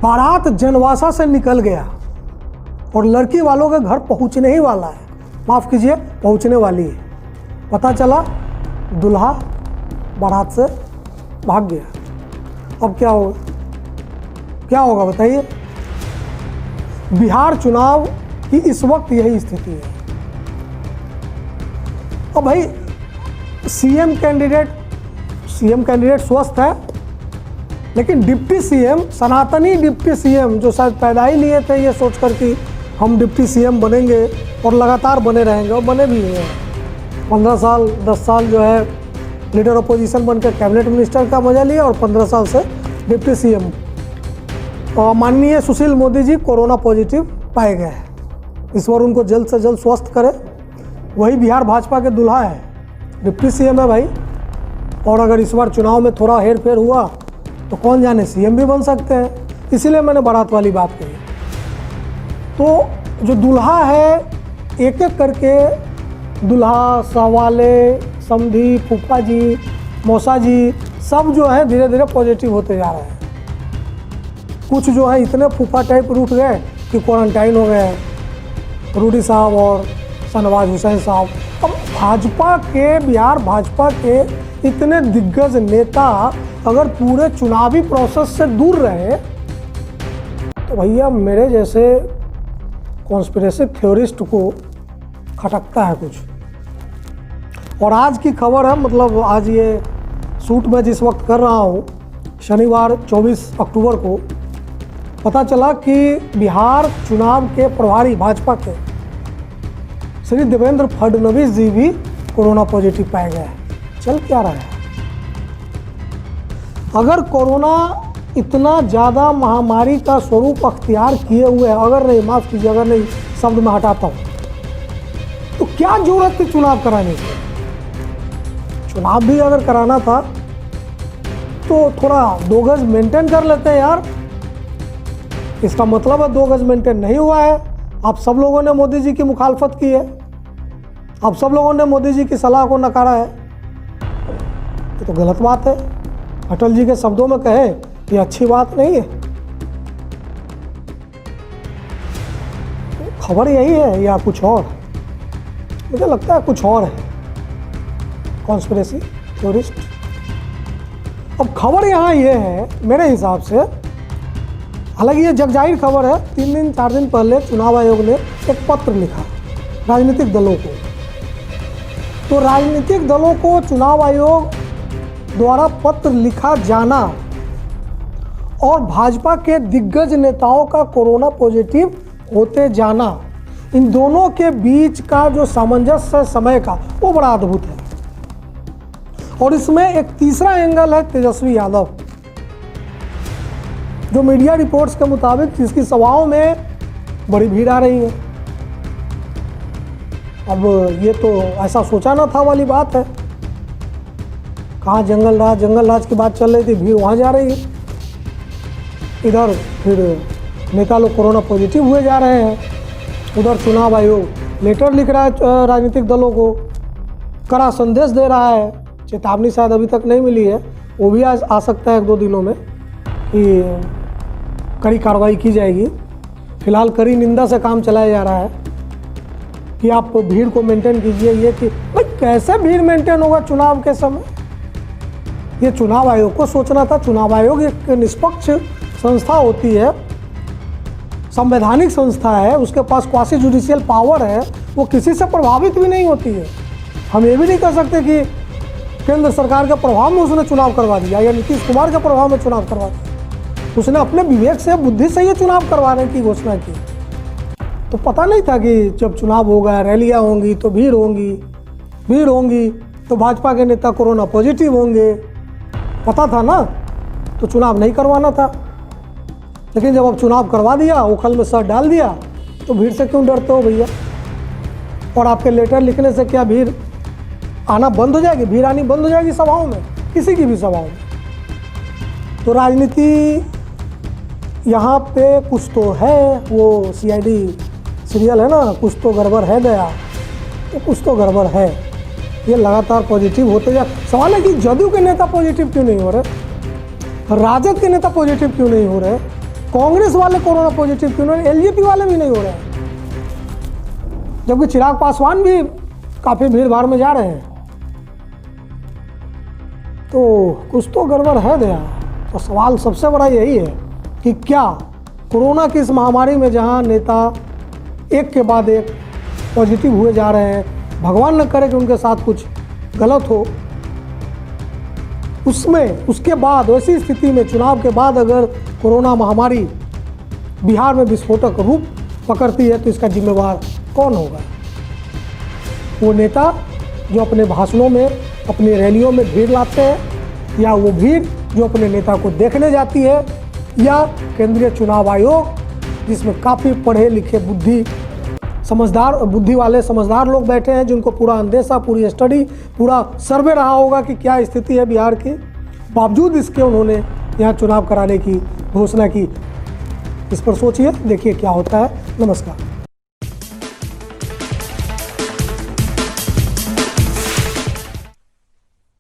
बारात जनवासा से निकल गया और लड़की वालों के घर पहुंचने ही वाला है, माफ़ कीजिए पहुंचने वाली है। पता चला दूल्हा बारात से भाग गया। अब क्या होगा, क्या होगा बताइए। बिहार चुनाव की इस वक्त यही स्थिति है। अब भाई सीएम कैंडिडेट स्वस्थ है, लेकिन डिप्टी सीएम, सनातनी डिप्टी सीएम जो शायद पैदा ही लिए थे ये सोचकर कि हम डिप्टी सीएम बनेंगे और लगातार बने रहेंगे, और बने भी हुए हैं। 15 साल 10 साल जो है लीडर अपोजिशन बनकर कैबिनेट मिनिस्टर का मजा लिया और 15 साल से डिप्टी सीएम। और माननीय सुशील मोदी जी कोरोना पॉजिटिव पाए गए हैं। ईश्वर उनको जल्द से जल्द स्वस्थ करे। वही बिहार भाजपा के दूल्हा है, डिप्टी सीएम है भाई। और अगर इस बार चुनाव में थोड़ा हेर फेर हुआ तो कौन जाने सीएम भी बन सकते हैं। इसीलिए मैंने बारात वाली बात कही। तो जो दूल्हा है, एक एक करके दूल्हा, सवाले, समधी, फूफा जी, मौसा जी सब जो है धीरे धीरे पॉजिटिव होते जा रहे हैं। कुछ जो है इतने फूफा टाइप रूठ गए कि क्वारंटाइन हो गए, रूडी साहब और शहनवाज हुसैन साहब। अब भाजपा के, बिहार भाजपा के इतने दिग्गज नेता अगर पूरे चुनावी प्रोसेस से दूर रहे तो भैया मेरे जैसे कॉन्स्पिरेसी थ्योरिस्ट को खटकता है कुछ। और आज की खबर है, मतलब आज ये शूट मैं जिस वक्त कर रहा हूँ, शनिवार 24 अक्टूबर को पता चला कि बिहार चुनाव के प्रभारी भाजपा के श्री देवेंद्र फडणवीस जी भी कोरोना पॉजिटिव पाए गए हैं। चल क्या रहा है। अगर कोरोना इतना ज़्यादा महामारी का स्वरूप अख्तियार किए हुए है, अगर नहीं, माफ़ कीजिए, अगर नहीं शब्द में हटाता हूँ, तो क्या जरूरत थी चुनाव कराने की। चुनाव भी अगर कराना था तो थोड़ा 2 गज मेंटेन कर लेते हैं यार। इसका मतलब है 2 गज मेंटेन नहीं हुआ है। आप सब लोगों ने मोदी जी की मुखालफत की है, आप सब लोगों ने मोदी जी की सलाह को नकारा है। ये तो गलत बात है। अटल जी के शब्दों में कहे ये अच्छी बात नहीं है। तो खबर यही है या कुछ और? मुझे लगता है कुछ और है, कॉन्स्पिरेसी थ्योरिस्ट। अब खबर यहाँ ये है मेरे हिसाब से, हालांकि ये जगजाहिर खबर है, 3 दिन 4 दिन पहले चुनाव आयोग ने एक पत्र लिखा राजनीतिक दलों को। तो राजनीतिक दलों को चुनाव आयोग द्वारा पत्र लिखा जाना और भाजपा के दिग्गज नेताओं का कोरोना पॉजिटिव होते जाना, इन दोनों के बीच का जो सामंजस्य समय का, वो बड़ा अद्भुत है। और इसमें एक तीसरा एंगल है तेजस्वी यादव, जो मीडिया रिपोर्ट्स के मुताबिक जिसकी सभाओं में बड़ी भीड़ आ रही है। अब ये तो ऐसा सोचा ना था वाली बात है। कहाँ जंगल राज की बात चल रही थी, भीड़ वहाँ जा रही है। इधर फिर नेता लोग कोरोना पॉजिटिव हुए जा रहे हैं, उधर चुनाव आयोग लेटर लिख रहा है राजनीतिक दलों को, कड़ा संदेश दे रहा है। चेतावनी शायद अभी तक नहीं मिली है, वो भी आ सकता है 1-2 दिनों में कि कड़ी कार्रवाई की जाएगी। फिलहाल कड़ी निंदा से काम चलाया जा रहा है कि आप भीड़ को मेंटेन कीजिए। ये कि भाई कैसे भीड़ मेंटेन होगा चुनाव के समय? ये चुनाव आयोग को सोचना था। चुनाव आयोग एक निष्पक्ष संस्था होती है, संवैधानिक संस्था है, उसके पास क्वासी जुडिशियल पावर है, वो किसी से प्रभावित भी नहीं होती है। हम ये भी नहीं कह सकते कि केंद्र सरकार के प्रभाव में उसने चुनाव करवा दिया या नीतीश कुमार के प्रभाव में चुनाव करवा दिया। उसने अपने विवेक से, बुद्धि से ये चुनाव करवाने की घोषणा की। तो पता नहीं था कि जब चुनाव होगा, रैलियां होंगी तो भीड़ होंगी तो भाजपा के नेता कोरोना पॉजिटिव होंगे। पता था ना, तो चुनाव नहीं करवाना था। लेकिन जब अब चुनाव करवा दिया, उखल में सर डाल दिया, तो भीड़ से क्यों डरते हो भैया? और आपके लेटर लिखने से क्या भीड़ आना बंद हो जाएगी? भीड़ आनी बंद हो जाएगी सभाओं में, किसी की भी सभाओं में? तो राजनीति यहाँ पे कुछ तो है। वो CID सीरियल है ना, कुछ तो गड़बड़ है गया, तो कुछ तो गड़बड़ है। ये लगातार पॉजिटिव होते जा। सवाल है कि जदयू के नेता पॉजिटिव क्यों नहीं हो रहे, राजद के नेता पॉजिटिव क्यों नहीं हो रहे, कांग्रेस वाले कोरोना पॉजिटिव क्यों नहीं, एलजेपी वाले भी नहीं हो रहे हैं, जबकि चिराग पासवान भी काफी भीड़ भाड़ में जा रहे हैं। तो कुछ तो गड़बड़ है दया। तो सवाल सबसे बड़ा यही है कि क्या कोरोना की इस महामारी में जहां नेता एक के बाद एक पॉजिटिव हुए जा रहे हैं, भगवान न करे कि उनके साथ कुछ गलत हो, उसमें उसके बाद वैसी स्थिति में चुनाव के बाद अगर कोरोना महामारी बिहार में विस्फोटक रूप पकड़ती है तो इसका जिम्मेवार कौन होगा? वो नेता जो अपने भाषणों में, अपनी रैलियों में भीड़ लाते हैं, या वो भीड़ जो अपने नेता को देखने जाती है, या केंद्रीय चुनाव आयोग जिसमें काफ़ी पढ़े लिखे बुद्धि वाले समझदार लोग बैठे हैं, जिनको पूरा अंदेशा, पूरी स्टडी, पूरा सर्वे रहा होगा कि क्या स्थिति है बिहार की, बावजूद इसके उन्होंने यहाँ चुनाव कराने की घोषणा की। इस पर सोचिए, देखिए क्या होता है। नमस्कार।